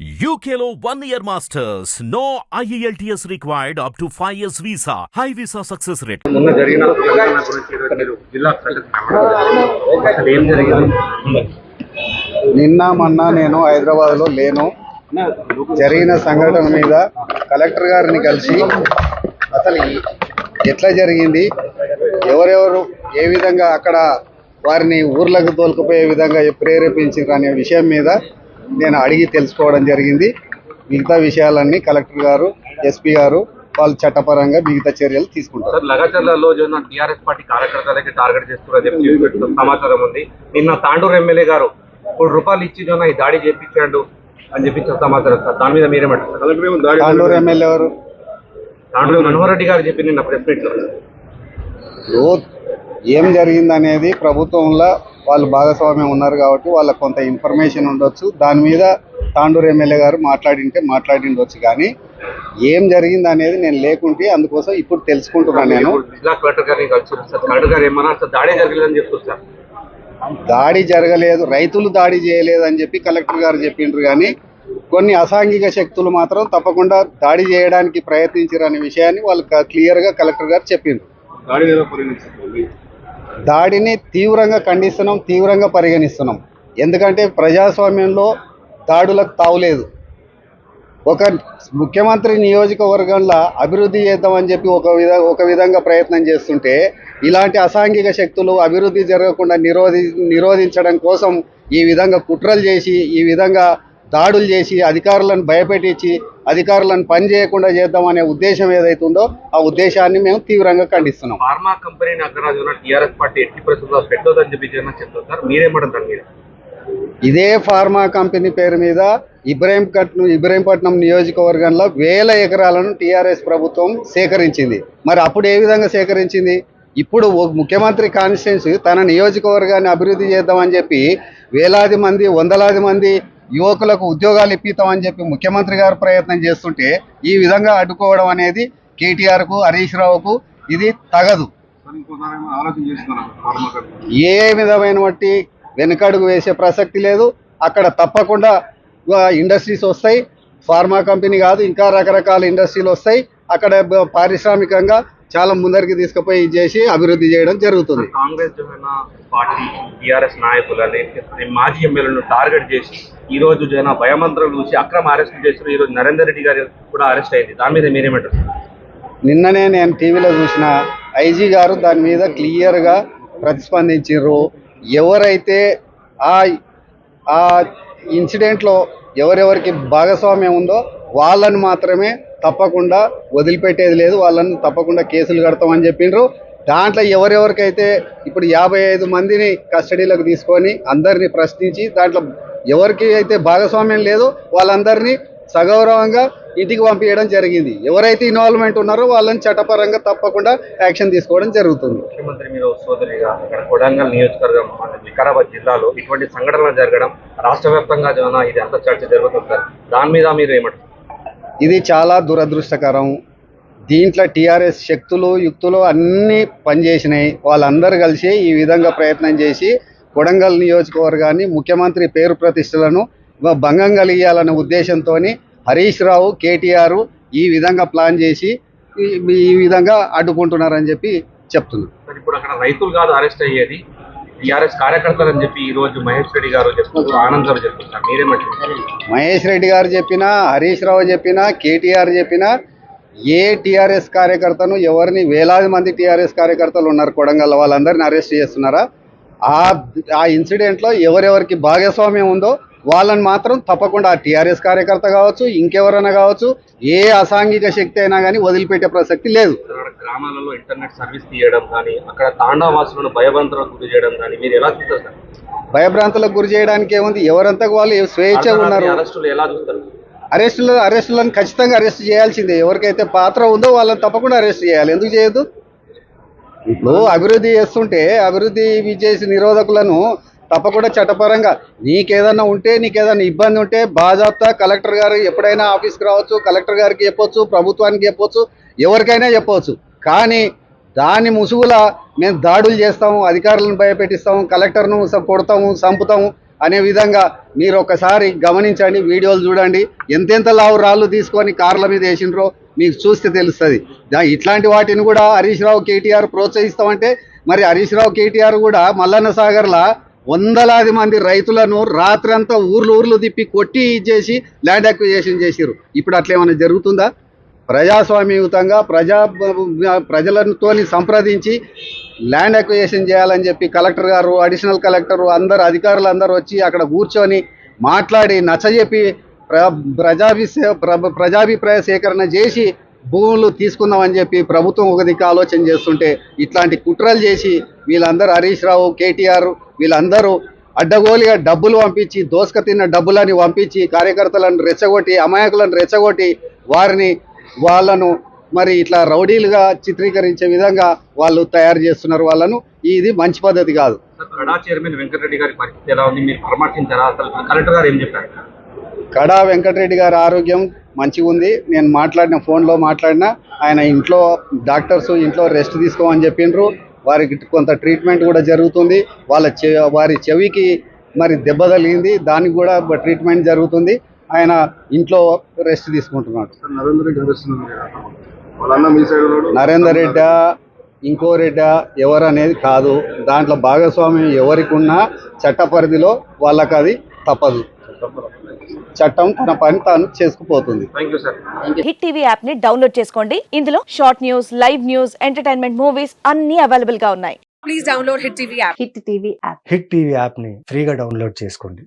UKLO 1 year masters. No IELTS required up to 5 years visa. High visa success rate. మొన్న జరిగిన సంఘటన గురించి ఈరోజు మీరు జిల్లా అసలు ఏం జరిగింది? నిన్న మొన్న నేను హైదరాబాద్లో లేను. జరిగిన సంఘటన మీద కలెక్టర్ గారిని కలిసి అసలు ఎట్లా జరిగింది, ఎవరెవరు ఏ విధంగా అక్కడ వారిని ఊర్లకు తోలుకుపోయే విధంగా ప్రేరేపించారు అనే విషయం మీద నేను అడిగి తెలుసుకోవడం జరిగింది. మిగతా విషయాలన్నీ కలెక్టర్ గారు, ఎస్పీ గారు వాళ్ళు చట్టపరంగా మిగతా చర్యలు తీసుకుంటారు. లగచర్లలో టీఆర్ఎస్ పార్టీ కార్యకర్తలకి టార్గెట్ చేస్తున్నారని సమాచారం ఉంది. నిన్న తాండూరు ఎమ్మెల్యే గారు ₹1 ఇచ్చి ఈ దాడి చేయించాడు అని చెప్పి సమాచారం సార్. దాని మీద మీరేమంటారు? తాండూరు ఎమ్మెల్యే ఎవరు? తాండూరు మనోహర్ రెడ్డి గారు చెప్పి నిన్న ప్రెస్ మీట్ లో ఏం జరిగిందనేది ప్రభుత్వంలో వాళ్ళు భాగస్వామ్యం ఉన్నారు కాబట్టి వాళ్ళకు కొంత ఇన్ఫర్మేషన్ ఉండొచ్చు. దాని మీద తాండూరు ఎమ్మెల్యే గారు మాట్లాడిండొచ్చు, కానీ ఏం జరిగింది అనేది నేను లేకుంటే అందుకోసం ఇప్పుడు తెలుసుకుంటున్నాను. నేను జిల్లా కలెక్టర్ గారిని కలిసి కలెక్టర్ గారు ఏమన్నా దాడి జరగలేదని చెప్తున్నారు. దాడి జరగలేదు, రైతులు దాడి చేయలేదు అని చెప్పి కలెక్టర్ గారు చెప్పిండ్రు, కానీ కొన్ని అసాంఘిక శక్తులు మాత్రం తప్పకుండా దాడి చేయడానికి ప్రయత్నించారు అనే విషయాన్ని వాళ్ళు క్లియర్గా కలెక్టర్ గారు చెప్పిండ్రు. దాడిని తీవ్రంగా ఖండిస్తున్నాం, తీవ్రంగా పరిగణిస్తున్నాం. ఎందుకంటే ప్రజాస్వామ్యంలో దాడులకు తావులేదు. ఒక ముఖ్యమంత్రి నియోజకవర్గంలో అభివృద్ధి చేద్దామని చెప్పి ఒక విధంగా ప్రయత్నం చేస్తుంటే ఇలాంటి అసాంఘిక శక్తులు అభివృద్ధి జరగకుండా నిరోధించడం కోసం ఈ విధంగా కుట్రలు చేసి, ఈ విధంగా దాడులు చేసి, అధికారులను భయపెట్టించి అధికారులను పని చేయకుండా చేద్దామనే ఉద్దేశం ఏదైతుందో ఆ ఉద్దేశాన్ని మేము తీవ్రంగా ఖండిస్తున్నాం. ఫార్మా కంపెనీ అగ్రరాజున టీఆర్ఎస్ పార్టీ ఎట్టి పరిస్థితుల్లో పెట్టొద్దని చెప్పి చెప్తున్నారు. మీరేమంటారు? మీరు ఇదే ఫార్మా కంపెనీ పేరు మీద ఇబ్రహీంపట్నం నియోజకవర్గంలో 1000 ఎకరాలను టీఆర్ఎస్ ప్రభుత్వం సేకరించింది. మరి అప్పుడు ఏ విధంగా సేకరించింది? ఇప్పుడు ముఖ్యమంత్రి కాన్స్టిట్యున్సీ తన నియోజకవర్గాన్ని అభివృద్ధి చేద్దామని చెప్పి వేలాది మంది, వందలాది మంది యువకులకు ఉద్యోగాలు ఇప్పిస్తామని చెప్పి ముఖ్యమంత్రి గారు ప్రయత్నం చేస్తుంటే ఈ విధంగా అడ్డుకోవడం అనేది కేటీఆర్కు, హరీష్ రావుకు ఇది తగదు. ఏ విధమైన బట్టి వెనుకడుగు వేసే ప్రసక్తి లేదు. అక్కడ తప్పకుండా ఇండస్ట్రీస్ వస్తాయి. ఫార్మా కంపెనీ కాదు, ఇంకా రకరకాల ఇండస్ట్రీలు వస్తాయి. అక్కడ పారిశ్రామికంగా చాలా ముందరికి తీసుకుపోయి చేసి అభివృద్ధి చేయడం జరుగుతుంది. కాంగ్రెస్ పార్టీ టీఆర్ఎస్ నాయకులని మాజీ ఎమ్మెల్యేలను టార్గెట్ చేసి ఈ రోజు భయమంత్రం చూసి అక్రమ అరెస్టులు చేసిన ఈ రోజు నరేందర్ రెడ్డి గారు కూడా అరెస్ట్ అయింది. దాని మీద మీరేమంటారు? నిన్ననే నేను టీవీలో చూసిన ఐజీ గారు దాని మీద క్లియర్గా ప్రతిస్పందించారు. ఎవరైతే ఆ ఇన్సిడెంట్లో ఎవరెవరికి భాగస్వామ్యం ఉందో వాళ్ళని మాత్రమే తప్పకుండా వదిలిపెట్టేది లేదు, వాళ్ళని తప్పకుండా కేసులు కడతామని చెప్పిండ్రు. దాంట్లో ఎవరెవరికైతే ఇప్పుడు 55 మందిని కస్టడీలోకి తీసుకొని అందరినీ ప్రశ్నించి దాంట్లో ఎవరికి అయితే భాగస్వామ్యం లేదో వాళ్ళందరినీ సగౌరవంగా ఇంటికి పంపించడం జరిగింది. ఎవరైతే ఇన్వాల్వ్మెంట్ ఉన్నారో వాళ్ళని చట్టపరంగా తప్పకుండా యాక్షన్ తీసుకోవడం జరుగుతుంది. ముఖ్యమంత్రి మీరు సోదరిగా ఇక్కడ కొడంగల్ నియోజకవర్గం వికారాబాద్ జిల్లాలో ఇటువంటి సంఘటనలు జరగడం రాష్ట్ర వ్యాప్తంగా ఇది అంత చర్చ జరుగుతుంది. దాని మీద మీరు ఏమంటారు? ఇది చాలా దురదృష్టకరం. దీంట్లో టీఆర్ఎస్ శక్తులు, యుక్తులు అన్నీ పనిచేసినాయి. వాళ్ళందరూ కలిసి ఈ విధంగా ప్రయత్నం చేసి కొడంగల్ నియోజకవర్గాన్ని, ముఖ్యమంత్రి పేరు ప్రతిష్టలను భంగం కలిగించాలనే ఉద్దేశంతో హరీష్ రావు, కేటీఆర్ ఈ విధంగా ప్లాన్ చేసి ఈ విధంగా అడ్డుకుంటున్నారని చెప్పి చెప్తున్నారు. ఇప్పుడు అక్కడ రైతులు కాదు అరెస్ట్ అయ్యేది, టీఆర్ఎస్ కార్యకర్తలు అని చెప్పి ఈ రోజు మహేష్ రెడ్డి గారు చెప్తున్నారు, ఆనంద్ గారు చెప్తున్నారు. మీరేమంటారు? మహేష్ రెడ్డి గారు చెప్పినా, హరీష్ రావు చెప్పినా, కేటీఆర్ చెప్పినా ఏ టీఆర్ఎస్ కార్యకర్తను ఎవరిని వేలాది మంది టీఆర్ఎస్ కార్యకర్తలు ఉన్నారు కొడంగల్, వాళ్ళందరినీ అరెస్ట్ చేస్తున్నారా? ఆ ఇన్సిడెంట్లో ఎవరెవరికి భాగస్వామ్యం ఉందో వాళ్ళని మాత్రం తప్పకుండా ఆ టీఆర్ఎస్ కార్యకర్త కావచ్చు, ఇంకెవరైనా కావచ్చు, ఏ అసాంఘిక శక్తి అయినా కానీ వదిలిపెట్టే ప్రసక్తి లేదు. గ్రామాలలో ఇంటర్నెట్ సర్వీస్ తీయడం కానీ, అక్కడ తాండావాసులను భయభ్రాంతులకు గురి చేయడం కానీ మీరు ఎలా చూస్తారు సార్? భయభ్రాంతులకు గురి చేయడానికి ఏముంది? ఎవరంతా వాళ్ళు స్వేచ్ఛగా ఉన్నారు. అరెస్టులు ఎలా చూస్తారు? అరెస్టులను ఖచ్చితంగా అరెస్ట్ చేయాల్సిందే. ఎవరికైతే పాత్ర ఉందో వాళ్ళని తప్పకుండా అరెస్ట్ చేయాలి. ఎందుకు చేయొద్దు? ఇప్పుడు అభివృద్ధి చేస్తుంటే అభివృద్ధి చేసి నిరోధకులను తప్పకుండా చట్టపరంగా నీకేదన్నా ఇబ్బంది ఉంటే బాజాప్తా కలెక్టర్ గారు ఎప్పుడైనా ఆఫీస్కి రావచ్చు, కలెక్టర్ గారికి చెప్పొచ్చు, ప్రభుత్వానికి చెప్పొచ్చు, ఎవరికైనా చెప్పవచ్చు. కానీ దాని ముసుగులా మేము దాడులు చేస్తాము, అధికారులను భయపెట్టిస్తాము, కలెక్టర్ను కొడతాము, చంపుతాము, అనే విధంగా మీరు ఒకసారి గమనించండి, వీడియోలు చూడండి, ఎంతెంత లావు రాళ్ళు తీసుకొని కార్ల మీద వేసినరో మీకు చూస్తే తెలుస్తుంది. ఇట్లాంటి వాటిని కూడా హరీష్ రావు కేటీఆర్ ప్రోత్సహిస్తామంటే మరి హరీష్ రావు కేటీఆర్ కూడా మల్లన్న సాగర్లా వందలాది మంది రైతులను రాత్రంతా ఊర్లు తిప్పి కొట్టి చేసి ల్యాండ్ అక్విజిషన్ చేసిరు. ఇప్పుడు అట్లా ఏమైనా జరుగుతుందా? ప్రజాస్వామ్యయుతంగా ప్రజలతో సంప్రదించి ల్యాండ్ అక్విజిషన్ చేయాలని చెప్పి కలెక్టర్ గారు, అడిషనల్ కలెక్టర్ అందరు అధికారులు అందరూ వచ్చి అక్కడ కూర్చొని మాట్లాడి నచ్చజెప్పి ప్రజాభిప్రాయ సేకరణ చేసి భూములు తీసుకుందామని చెప్పి ప్రభుత్వం ఒక దిక్కు ఆలోచన చేస్తుంటే ఇట్లాంటి కుట్రలు చేసి వీళ్ళందరూ హరీష్ రావు, కేటీఆర్ వీళ్ళందరూ అడ్డగోలుగా డబ్బులు పంపించి దోసక తిన్న డబ్బులని పంపించి కార్యకర్తలను రెచ్చగొట్టి అమాయకులను రెచ్చగొట్టి వాళ్ళను మరి ఇట్లా రౌడీలుగా చిత్రీకరించే విధంగా వాళ్ళు తయారు చేస్తున్నారు వాళ్ళను. ఇది మంచి పద్ధతి కాదు. కడా చైర్మన్ వెంకటరెడ్డి గారి పరిస్థితి ఎలా ఉంది? మీరు పరామర్శించారా? అసలు కలెక్టర్ గారు ఏం చెప్పారు? కడా వెంకటరెడ్డి గారి ఆరోగ్యం మంచిగా ఉంది. నేను ఫోన్లో మాట్లాడినా ఆయన ఇంట్లో డాక్టర్స్ ఇంట్లో రెస్ట్ తీసుకోమని చెప్పిండ్రు. వారికి కొంత ట్రీట్మెంట్ కూడా జరుగుతుంది. వారి చెవికి మరి దెబ్బ తగిలింది, దానికి కూడా ట్రీట్మెంట్ జరుగుతుంది. ఆయన ఇంట్లో రెస్ట్ తీసుకుంటున్నాడు. నరేందర్ రెడ్డి ఇంకో రెడ్డి ఎవరు అనేది కాదు, దాంట్లో భాగస్వామ్యం ఎవరికి ఉన్నా చట్ట పరిధిలో వాళ్ళకి అది తప్పదు. చట్టం తన పని తాను చేసుకుపోతుంది. హిట్ టీవీ యాప్ ని డౌన్లోడ్ చేసుకోండి. ఇందులో short news, live news, entertainment movies అన్ని అవైలబుల్ గా ఉన్నాయి. Please download hit TV app. Hit TV app ని ఫ్రీగా డౌన్లోడ్ చేసుకోండి.